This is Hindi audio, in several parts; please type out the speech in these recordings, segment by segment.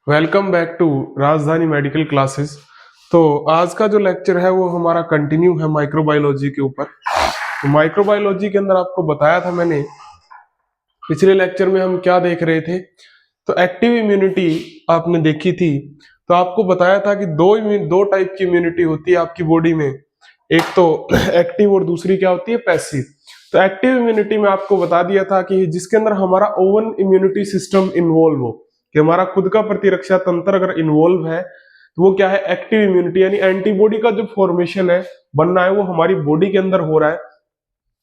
वेलकम बैक टू राजधानी मेडिकल क्लासेस। तो आज का जो लेक्चर है वो हमारा कंटिन्यू है माइक्रोबायोलॉजी के ऊपर। तो माइक्रोबायोलॉजी के अंदर आपको बताया था मैंने पिछले लेक्चर में हम क्या देख रहे थे। तो एक्टिव इम्यूनिटी आपने देखी थी। तो आपको बताया था कि दो टाइप की इम्यूनिटी होती है आपकी बॉडी में। एक तो एक्टिव और दूसरी क्या होती है, पैसिव। तो एक्टिव इम्यूनिटी में आपको बता दिया था कि जिसके अंदर हमारा ओवन इम्यूनिटी सिस्टम इन्वॉल्व हो, कि हमारा खुद का प्रतिरक्षा तंत्र अगर इन्वॉल्व है तो वो क्या है, एक्टिव इम्यूनिटी। यानी एंटीबॉडी का जो फॉर्मेशन है, बनना है, वो हमारी बॉडी के अंदर हो रहा है,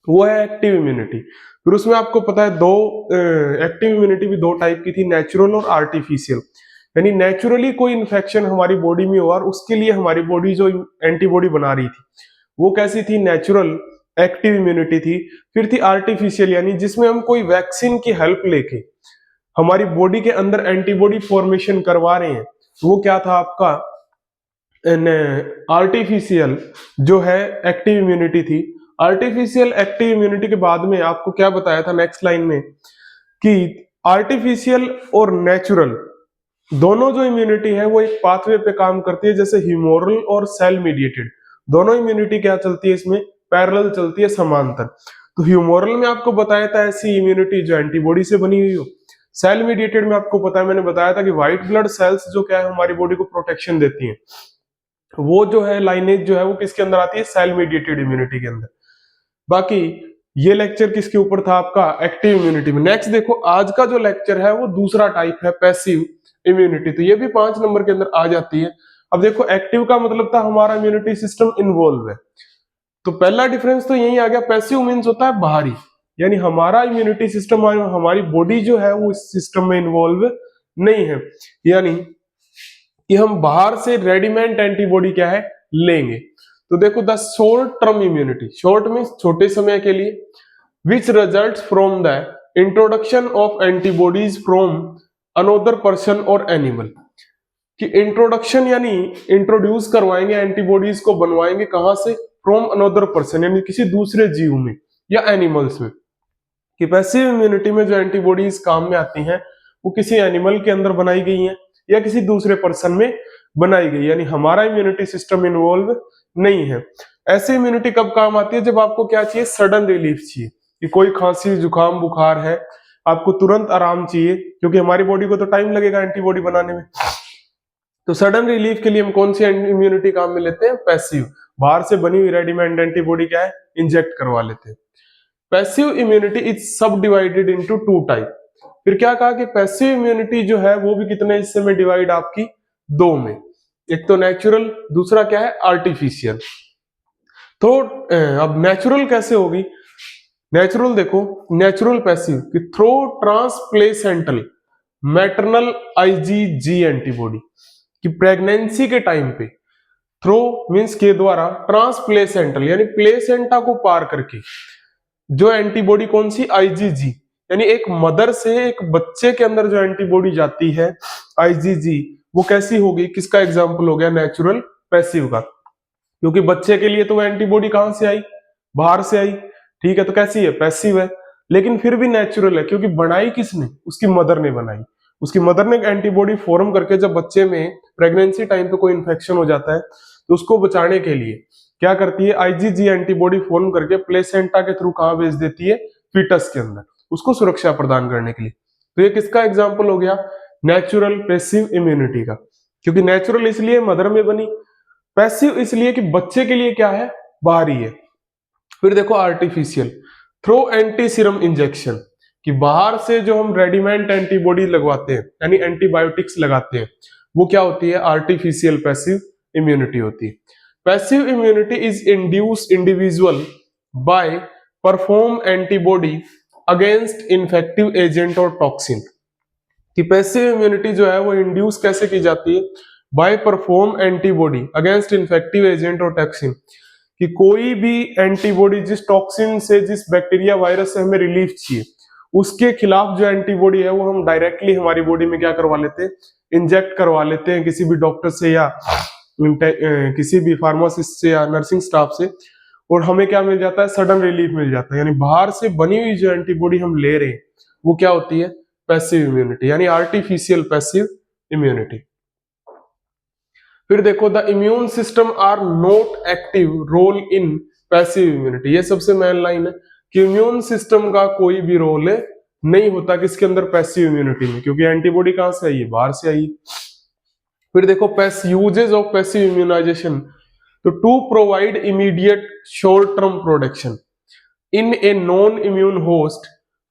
वो है एक्टिव इम्यूनिटी। फिर उसमें आपको पता है दो एक्टिव इम्यूनिटी भी दो टाइप की थी, नेचुरल और आर्टिफिशियल। यानी नेचुरली कोई इन्फेक्शन हमारी बॉडी में हुआ और उसके लिए हमारी बॉडी जो एंटीबॉडी बना रही थी वो कैसी थी, नेचुरल एक्टिव इम्यूनिटी थी। फिर थी आर्टिफिशियल, यानी जिसमें हम कोई वैक्सीन की हेल्प लेके हमारी बॉडी के अंदर एंटीबॉडी फॉर्मेशन करवा रहे हैं, तो वो क्या था आपका आर्टिफिशियल जो है एक्टिव इम्यूनिटी थी। आर्टिफिशियल एक्टिव इम्यूनिटी के बाद में आपको क्या बताया था नेक्स्ट लाइन में, कि आर्टिफिशियल और नेचुरल दोनों जो इम्यूनिटी है वो एक पाथवे पे काम करती है, जैसे ह्यूमोरल और सेल मीडिएटेड। दोनों इम्यूनिटी क्या चलती है इसमें, पैरेलल चलती है, समांतर। तो ह्यूमोरल में आपको बताया था ऐसी इम्यूनिटी जो एंटीबॉडी से बनी हुई हो। सेल मीडिएटेड में आपको पता है, मैंने बताया था कि व्हाइट ब्लड सेल्स जो क्या है हमारी बॉडी को प्रोटेक्शन देती हैं, वो जो है लाइनेज जो है वो किसके अंदर आती है, सेल मीडिएटेड इम्यूनिटी के अंदर। बाकी ये लेक्चर किसके ऊपर था आपका, एक्टिव इम्यूनिटी में। नेक्स्ट देखो आज का जो लेक्चर है वो दूसरा टाइप है, पैसिव इम्यूनिटी। तो ये भी 5 नंबर के अंदर आ जाती है। अब देखो एक्टिव का मतलब था हमारा इम्यूनिटी सिस्टम इन्वॉल्व है, तो पहला डिफरेंस तो यही आ गया। पैसिव मीन्स होता है बाहरी, यानी हमारा इम्यूनिटी सिस्टम, हमारी बॉडी जो है वो इस सिस्टम में इन्वॉल्व नहीं है, यानी कि हम बाहर से रेडीमेड एंटीबॉडी क्या है लेंगे। तो देखो the short term immunity, short means छोटे समय के लिए, which result from the introduction of antibodies from another person और एनिमल। कि इंट्रोडक्शन यानी इंट्रोड्यूस करवाएंगे एंटीबॉडीज को, बनवाएंगे कहां से, फ्रॉम अनोदर पर्सन यानी किसी दूसरे जीव में या एनिमल्स में। कि पैसिव इम्यूनिटी में जो एंटीबॉडीज काम में आती हैं वो किसी एनिमल के अंदर बनाई गई हैं या किसी दूसरे पर्सन में बनाई गई, यानी हमारा इम्यूनिटी सिस्टम इन्वॉल्व नहीं है। ऐसी इम्यूनिटी कब काम आती है, जब आपको क्या चाहिए, सडन रिलीफ चाहिए, कि कोई खांसी जुकाम बुखार है, आपको तुरंत आराम चाहिए, क्योंकि हमारी बॉडी को तो टाइम लगेगा एंटीबॉडी बनाने में। तो सडन रिलीफ के लिए हम कौन सी इम्यूनिटी काम में लेते हैं, पैसिव। बाहर से बनी हुई रेडीमेड एंटीबॉडी क्या है, इंजेक्ट करवा लेते हैं। पैसिव इम्यूनिटी इज सब डिवाइडेड इनटू टू टाइप। फिर क्या कहा कि पैसिव इम्यूनिटी जो है वो भी कितने हिस्से में डिवाइड, आपकी दो में। एक तो नेचुरल, दूसरा क्या है, आर्टिफिशियल। तो अब नेचुरल कैसे होगी, नेचुरल देखो, नेचुरल पैसिव कि through transplacental maternal IgG antibody, कि प्रेगनेंसी के टाइम पे थ्रो मींस के द्वारा, ट्रांसप्लेसेंटल यानी प्लेसेंटा को पार करके जो एंटीबॉडी कौन सी, आईजीजी, यानी एक मदर से एक बच्चे के अंदर जो एंटीबॉडी जाती है आईजीजी, वो कैसी होगी, किसका एग्जांपल हो गया, नेचुरल पैसिव का। क्योंकि बच्चे के लिए तो एंटीबॉडी कहां से आई, बाहर से आई, ठीक है, तो कैसी है, पैसिव है। लेकिन फिर भी नेचुरल है, क्योंकि बनाई किसने, उसकी मदर ने बनाई। उसकी मदर ने एंटीबॉडी फॉर्म करके जब बच्चे में प्रेगनेंसी टाइम पे कोई इन्फेक्शन हो जाता है तो उसको बचाने के लिए क्या करती है, आईजीजी एंटीबॉडी फॉर्म करके प्लेसेंटा के थ्रू कहां भेज देती है, फीटस के अंदर, उसको सुरक्षा प्रदान करने के लिए। तो ये किसका एग्जाम्पल हो गया, नेचुरल पैसिव इम्यूनिटी का। क्योंकि नेचुरल इसलिए मदर में बनी, पैसिव इसलिए कि बच्चे के लिए क्या है, बाहरी है। फिर देखो artificial, through anti serum injection, कि बाहर से जो हम रेडीमेड एंटीबॉडी लगवाते हैं यानी एंटीबायोटिक्स लगाते हैं, वो क्या होती है, आर्टिफिशियल पैसिव इम्यूनिटी होती है। Passive immunity is induced individual by perform antibody against infective agent और टॉक्सिन। कि पैसिव इम्यूनिटी जो है वो इंड्यूस कैसे की जाती है, by perform antibody against infective agent और टॉक्सिन, कि कोई भी एंटीबॉडी जिस टॉक्सिन से, जिस बैक्टीरिया वायरस से हमें रिलीफ चाहिए, उसके खिलाफ जो एंटीबॉडी है वो हम डायरेक्टली हमारी बॉडी में क्या करवा लेते हैं, इंजेक्ट करवा लेते हैं किसी भी डॉक्टर से या किसी भी फार्मासिस्ट से या नर्सिंग स्टाफ से, और हमें क्या मिल जाता है, सडन रिलीफ मिल जाता है। यानी बाहर से बनी हुई जो एंटीबॉडी हम ले रहे हैं वो क्या होती है, पैसिव इम्यूनिटी, यानी आर्टिफिशियल पैसिव इम्यूनिटी। फिर देखो the immune system are not active role in passive immunity. ये सबसे मेन लाइन है कि इम्यून सिस्टम का कोई भी रोल नहीं होता किसके अंदर, पैसिव इम्यूनिटी में, क्योंकि एंटीबॉडी कहां से आई है, बाहर से आई। फिर देखो यूजेज ऑफ पैसिव इम्यूनाइजेशन, तो to provide immediate short term protection in a non immune host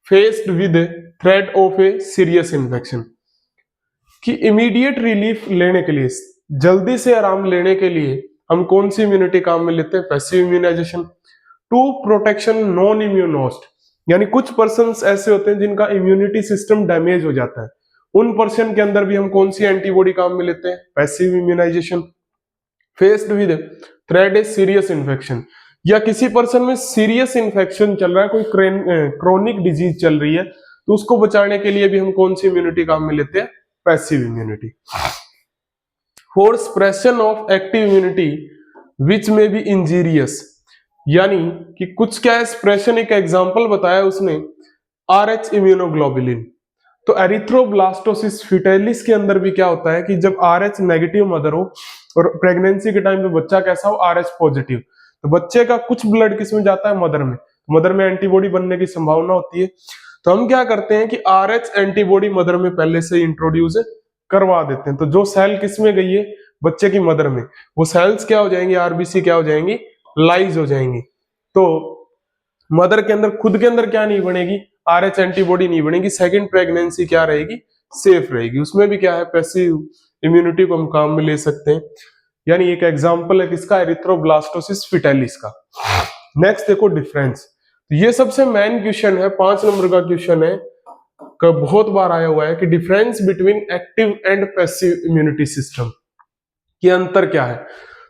faced with threat of a serious infection, कि इमीडिएट रिलीफ लेने के लिए, जल्दी से आराम लेने के लिए हम कौन सी इम्यूनिटी काम में लेते हैं, passive immunization. To protection non immune host, यानी कुछ पर्सन ऐसे होते हैं जिनका इम्यूनिटी सिस्टम डैमेज हो जाता है, उन पर्सन के अंदर भी हम कौन सी एंटीबॉडी काम में लेते हैं, passive immunization. Faced with threat a serious infection, या किसी पर्सन में सीरियस इन्फेक्शन चल रहा है, कोई क्रोनिक डिजीज चल रही है, तो उसको बचाने के लिए भी हम कौन सी इम्यूनिटी काम में लेते हैं, passive immunity. For suppression of active immunity विच में बी इंजीरियस, यानी कि कुछ क्या है सप्रेशन, एक एग्जांपल बताया उसने RH इम्यूनोग्लोबुलिन। तो एरिथ्रोब्लास्टोसिस फिटेलिस के अंदर भी क्या होता है कि जब RH नेगेटिव मदर हो और प्रेगनेंसी के टाइम पे बच्चा कैसा हो, RH पॉजिटिव, तो बच्चे का कुछ ब्लड किसमें जाता है, मदर में, मदर में एंटीबॉडी बनने की संभावना होती है। तो हम क्या करते हैं कि RH एंटीबॉडी मदर में पहले से इंट्रोड्यूस करवा देते हैं। तो जो सेल किसमें गई है, बच्चे की मदर में, वो सेल्स क्या हो जाएंगी, RBC क्या हो जाएंगी, लाइज हो जाएंगी। तो मदर के अंदर खुद के अंदर क्या नहीं बनेगी, RH एंटीबॉडी नहीं बनेगी, सेकंड प्रेगनेंसी क्या रहेगी, सेफ रहेगी। उसमें भी क्या है, पैसिव इम्यूनिटी को हम काम में ले सकते हैं। यानी एक एग्जांपल है किसका, एरिथ्रोब्लास्टोसिस फिटेलिस का। नेक्स्ट देखो डिफरेंस, तो ये सबसे मेन क्वेश्चन है, 5 नंबर का क्वेश्चन है, का बहुत बार आया हुआ है कि difference between active and passive immunity system, ये अंतर क्या है।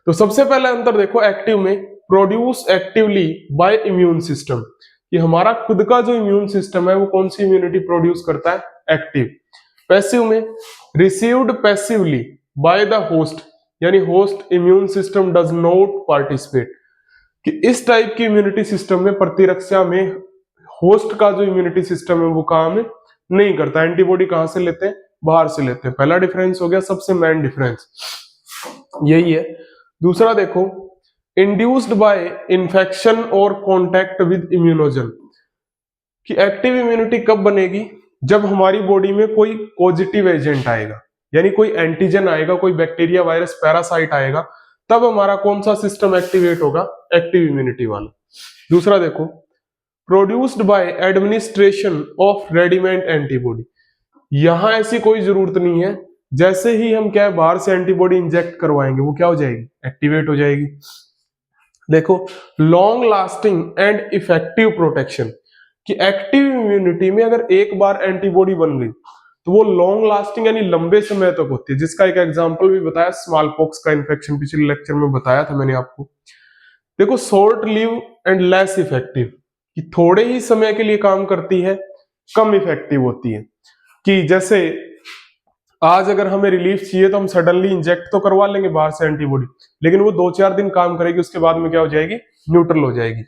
तो सबसे पहले अंतर देखो, एक्टिव में produce actively bye immune system, कि हमारा खुद का जो इम्यून सिस्टम है वो कौन सी इम्यूनिटी प्रोड्यूस करता है, एक्टिव। पैसिव में received passively by the host, यानी host immune system does not participate, कि इस टाइप की इम्यूनिटी सिस्टम में, प्रतिरक्षा में, होस्ट का जो इम्यूनिटी सिस्टम है वो काम नहीं करता। एंटीबॉडी कहां से लेते हैं, बाहर से लेते हैं। पहला डिफरेंस हो गया, सबसे मेन डिफरेंस यही है। दूसरा देखो, इंड्यूस्ड बाय इन्फेक्शन और कॉन्टैक्ट विद इम्यूनोजन, कि एक्टिव इम्यूनिटी कब बनेगी, जब हमारी बॉडी में कोई पॉजिटिव एजेंट आएगा, यानी कोई एंटीजन आएगा, कोई बैक्टीरिया, वायरस, पैरासाइट आएगा, तब हमारा कौन सा सिस्टम एक्टिवेट होगा, एक्टिव इम्यूनिटी वाला। दूसरा देखो, produced by administration of readymade antibody, यहां ऐसी कोई जरूरत नहीं है, जैसे ही हम क्या है बाहर से एंटीबॉडी इंजेक्ट करवाएंगे वो क्या हो जाएगी, एक्टिवेट हो जाएगी। देखो, long lasting and effective protection, कि एक्टिव इम्यूनिटी में अगर एक बार एंटीबॉडी बन गई तो वो लॉन्ग लास्टिंग यानी लंबे समय तक होती है, जिसका एक एग्जांपल भी बताया, स्मॉल पॉक्स का इन्फेक्शन, पिछले लेक्चर में बताया था मैंने आपको। देखो, short live and less effective, कि थोड़े ही समय के लिए काम करती है, कम इफेक्टिव होती है। कि जैसे आज अगर हमें रिलीफ चाहिए तो हम सडनली इंजेक्ट तो करवा लेंगे बाहर से एंटीबॉडी, लेकिन वो 2-4 दिन काम करेगी, उसके बाद में क्या हो जाएगी, न्यूट्रल हो जाएगी।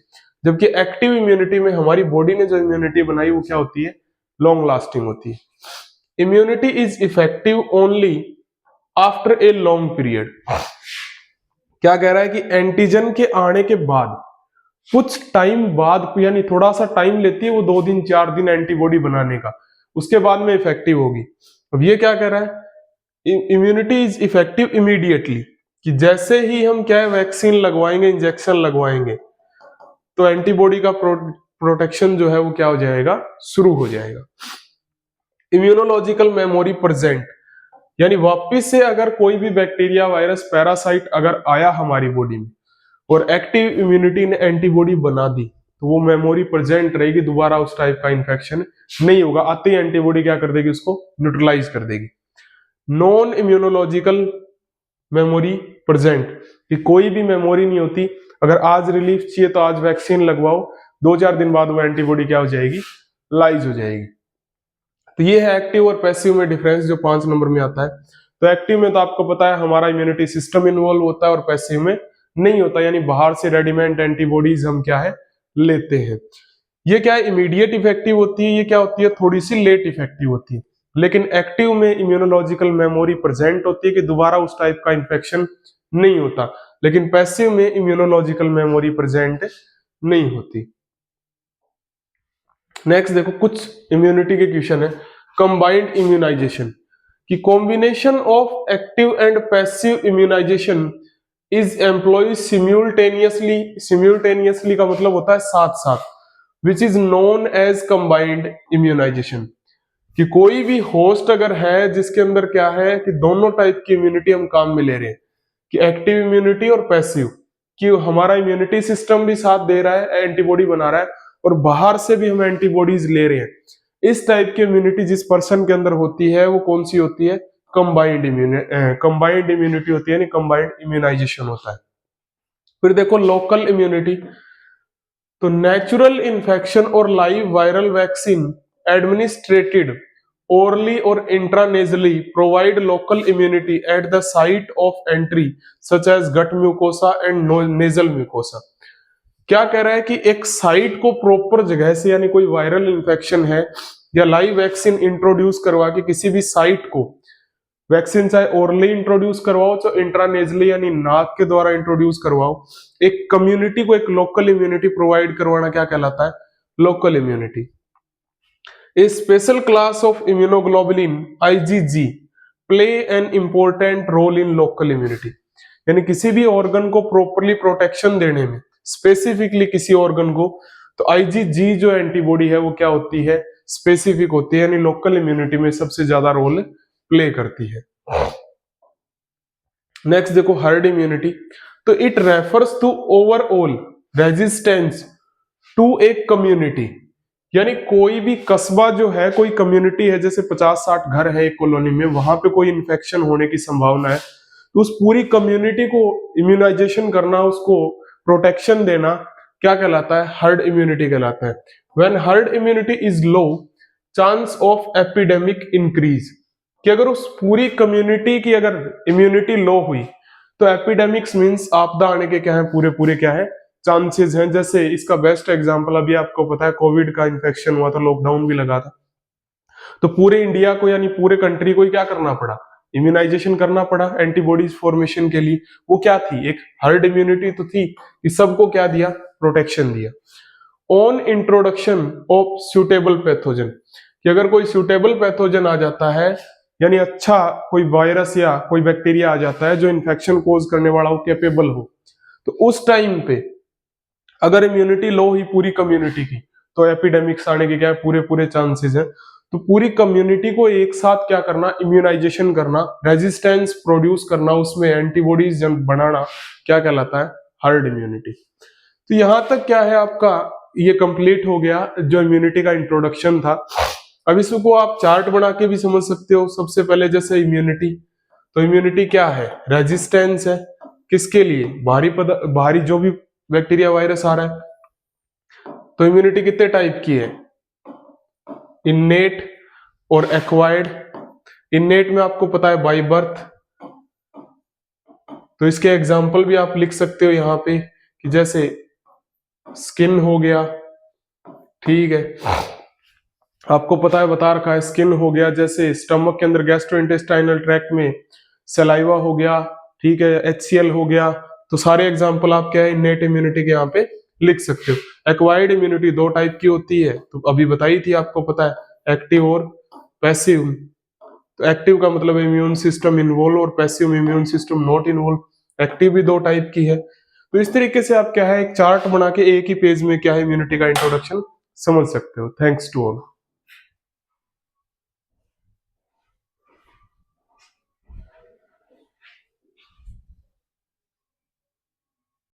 जबकि एक्टिव इम्यूनिटी में हमारी बॉडी ने जो इम्यूनिटी बनाई वो क्या होती है, लॉन्ग लास्टिंग होती है। Immunity is effective only after a long period, क्या कह रहा है कि एंटीजन के आने के बाद कुछ टाइम बाद, यानी थोड़ा सा टाइम लेती है वो, 2 दिन 4 दिन एंटीबॉडी बनाने का, उसके बाद में इफेक्टिव होगी। अब ये क्या कह रहा है, इम्यूनिटी इज इफेक्टिव इमीडिएटली, कि जैसे ही हम क्या है वैक्सीन लगवाएंगे, इंजेक्शन लगवाएंगे, तो एंटीबॉडी का प्रोटेक्शन जो है वो क्या हो जाएगा, शुरू हो जाएगा। इम्यूनोलॉजिकल मेमोरी प्रेजेंट, यानी वापिस से अगर कोई भी बैक्टीरिया, वायरस, पैरासाइट अगर आया हमारी बॉडी में और एक्टिव इम्यूनिटी ने एंटीबॉडी बना दी, तो वो मेमोरी प्रेजेंट रहेगी, दोबारा उस टाइप का इंफेक्शन नहीं होगा। आते ही एंटीबॉडी क्या कर देगी, उसको न्यूट्रलाइज कर देगी। नॉन इम्यूनोलॉजिकल मेमोरी प्रेजेंट, कि कोई भी मेमोरी नहीं होती, अगर आज रिलीफ चाहिए तो आज वैक्सीन लगवाओ, 2-4 दिन बाद वो एंटीबॉडी क्या हो जाएगी, लाइज हो जाएगी। तो ये है एक्टिव और पैसिव में डिफरेंस, जो 5 नंबर में आता है। तो एक्टिव में तो आपको पता है हमारा इम्यूनिटी सिस्टम इन्वॉल्व होता है, और पैसिव में नहीं होता, यानी बाहर से रेडीमेड एंटीबॉडीज हम क्या है लेते हैं। ये क्या है, इमीडिएट इफेक्टिव होती है, ये क्या होती है, थोड़ी सी लेट इफेक्टिव होती है। लेकिन एक्टिव में इम्यूनोलॉजिकल मेमोरी प्रेजेंट होती है कि दोबारा उस टाइप का इन्फेक्शन नहीं होता, लेकिन पैसिव में इम्यूनोलॉजिकल मेमोरी प्रेजेंट नहीं होती। नेक्स्ट देखो कुछ इम्यूनिटी के क्वेश्चन है। कंबाइंड इम्यूनाइजेशन कि combination of active and passive immunization is employ simultaneously का मतलब होता है साथ साथ, which is known as combined immunization. कि कोई भी होस्ट अगर है जिसके अंदर क्या है कि दोनों टाइप की इम्यूनिटी हम काम में ले रहे हैं, कि एक्टिव इम्यूनिटी और पैसिव, कि हमारा इम्यूनिटी सिस्टम भी साथ दे रहा है, एंटीबॉडी बना रहा है, और बाहर से भी हम एंटीबॉडीज ले रहे हैं, इस टाइप की इम्यूनिटी जिस पर्सन के अंदर होती है वो कौन सी होती है? कंबाइंड इम्यूनिटी होती है, यानी कंबाइंड इम्यूनाइजेशन होता है। फिर देखो लोकल इम्यूनिटी, तो नेचुरल इन्फेक्शन और live viral vaccine administrated orally or intranasally provide local immunity at the site of entry such as gut mucosa and nasal mucosa। क्या कह रहा है कि एक साइट को प्रॉपर जगह से, यानी कोई वायरल इन्फेक्शन है या लाइव वैक्सीन इंट्रोड्यूस करवा के किसी भी साइट को, वैक्सीन चाहे ओरली इंट्रोड्यूस करवाओ चाहे इंट्रानेजली यानी नाक के द्वारा इंट्रोड्यूस करवाओ, एक कम्युनिटी को एक लोकल इम्यूनिटी प्रोवाइड करवाना क्या कहलाता है? Local immunity. A special class of immunoglobulin IgG play an important role in local immunity। यानी किसी भी ऑर्गन को प्रॉपरली प्रोटेक्शन देने में, स्पेसिफिकली किसी ऑर्गन को, तो IgG जो एंटीबॉडी है वो क्या होती है? स्पेसिफिक होती है, यानी लोकल इम्यूनिटी में सबसे ज्यादा रोल प्ले करती है। नेक्स्ट देखो हर्ड इम्यूनिटी, तो it refers to overall resistance to a community. यानी कोई भी कस्बा जो है, कोई कम्युनिटी है, जैसे 50-60 घर है एक कॉलोनी में, वहां पे कोई इन्फेक्शन होने की संभावना है, तो उस पूरी कम्युनिटी को इम्यूनाइजेशन करना, उसको प्रोटेक्शन देना क्या कहलाता है? हर्ड इम्यूनिटी कहलाता है। When herd immunity is low, chance of epidemic increase, कि अगर उस पूरी कम्युनिटी की अगर इम्यूनिटी लो हुई तो एपिडेमिक्स मींस आपदा आने के क्या है? पूरे क्या है? चांसेस हैं। जैसे इसका बेस्ट एग्जांपल अभी आपको पता है, कोविड का इन्फेक्शन हुआ था, लॉकडाउन भी लगा था, तो पूरे इंडिया को यानी पूरे कंट्री को ही क्या करना पड़ा? इम्यूनाइजेशन करना पड़ा एंटीबॉडीज फॉर्मेशन के लिए। वो क्या थी? एक हर्ड इम्यूनिटी तो थी, इस सबको क्या दिया? प्रोटेक्शन दिया। On introduction of suitable pathogen, कि अगर कोई सुटेबल पैथोजन आ जाता है, यानी अच्छा कोई वायरस या कोई बैक्टीरिया आ जाता है जो इन्फेक्शन कोज करने वाला हो, कैपेबल हो, तो उस टाइम पे अगर इम्यूनिटी लो हुई पूरी कम्युनिटी की, तो एपिडेमिक्स आने के क्या है? पूरे चांसेस हैं। तो पूरी कम्युनिटी को एक साथ क्या करना? इम्यूनाइजेशन करना, रेजिस्टेंस प्रोड्यूस करना, उसमें एंटीबॉडीज बनाना, क्या कहलाता है? Heard immunity. तो यहां तक क्या है आपका, ये कंप्लीट हो गया जो इम्यूनिटी का इंट्रोडक्शन था। अब इसको आप चार्ट बना के भी समझ सकते हो। सबसे पहले जैसे इम्यूनिटी, तो इम्यूनिटी क्या है? रेजिस्टेंस है। किसके लिए? बाहरी जो भी बैक्टीरिया वायरस आ रहा है। तो इम्यूनिटी कितने टाइप की है? इन्नेट और एक्वायर्ड। इन्नेट में आपको पता है बाय बर्थ, तो इसके एग्जाम्पल भी आप लिख सकते हो यहाँ पे, कि जैसे स्किन हो गया, ठीक है, आपको पता है बता रखा है, स्किन हो गया, जैसे स्टमक के अंदर गैस्ट्रोइंटेस्टाइनल ट्रैक्ट में सलाइवा हो गया, ठीक है, HCl हो गया। तो सारे एग्जांपल आप क्या है? इन्नेट इम्यूनिटी के यहाँ पे लिख सकते हो। एक्वायर्ड इम्यूनिटी दो टाइप की होती है, तो अभी बताई थी, आपको पता है, एक्टिव और पैसिव। तो एक्टिव का मतलब इम्यून सिस्टम इन्वॉल्व और passive immune system not involve. Active भी दो टाइप की है। तो इस तरीके से आप क्या है, एक चार्ट बना के एक ही पेज में क्या है, इम्यूनिटी का इंट्रोडक्शन समझ सकते हो। Thanks to all.